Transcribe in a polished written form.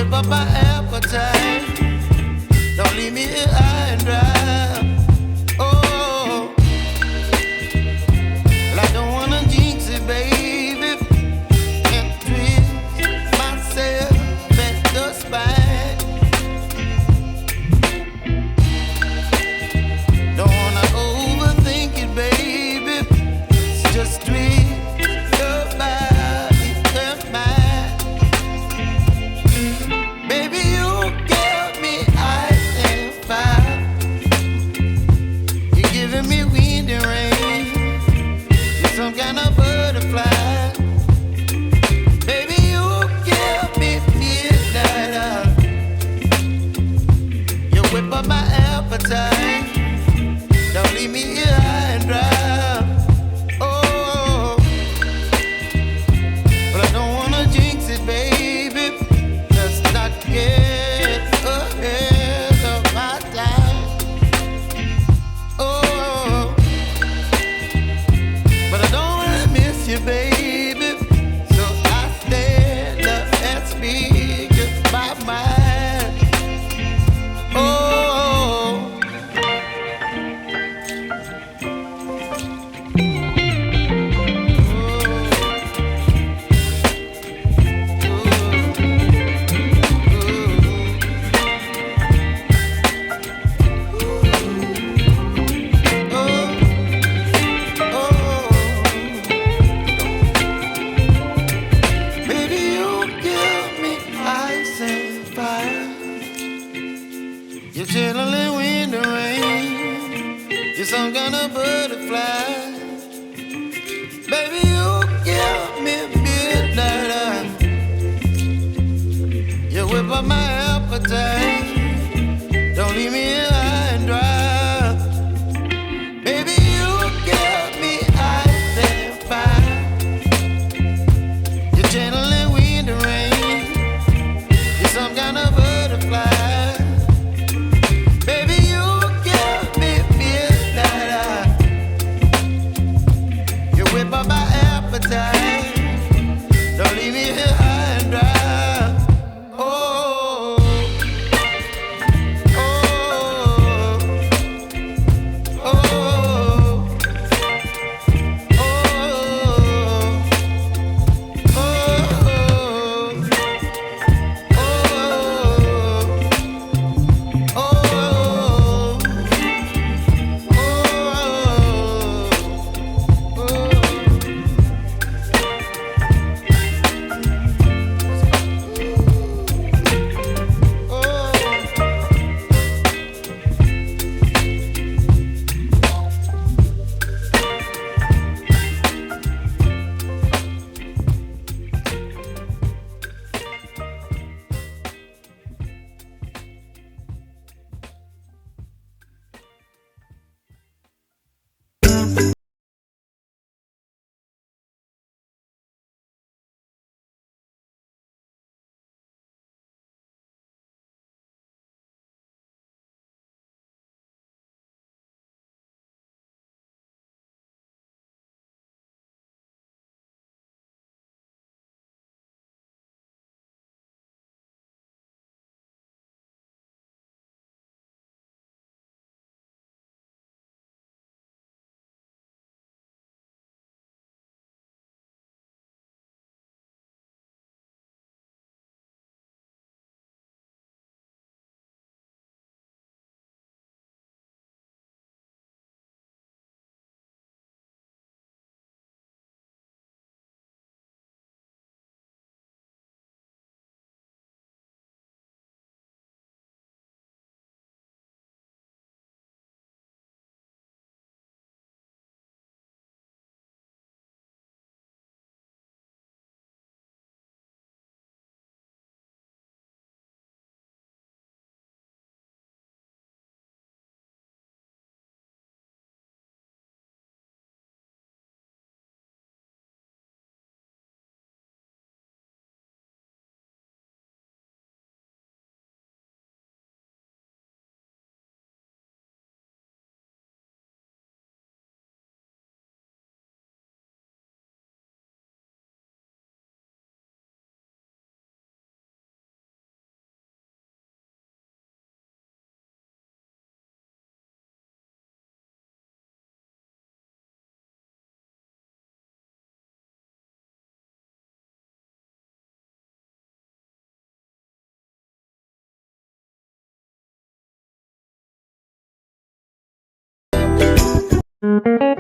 whip up my appetite. Don't leave me here high and dry. Oh, well, I don't wanna jinx it, baby, and twist myself at the spine. Don't wanna overthink it, baby. It's just twist your body and mine. Baby, you give me ice and fire. You're giving me wind and rain. You're some kind of butterfly. Baby, you give me midnight. You whip up my appetite. Don't leave me here high and dry. Oh, but I don't wanna jinx it, baby. Let's not get ahead of my time. Oh, but I don't wanna miss you, baby. So I stand up and speak just my mind. Oh. Baby, you give me ice and fire. You're channeling wind and rain. You're some kind of butterfly. Baby, you give me midnight. You whip up my appetite. Don't leave me here high and dry. Baby, you give me ice and fire. You're channeling wind and rain. You're some kind of butterfly. Baby, you give me midnight. You whip up my appetite. Don't leave me here high and dry. Oh, oh, oh, oh, oh, oh. you.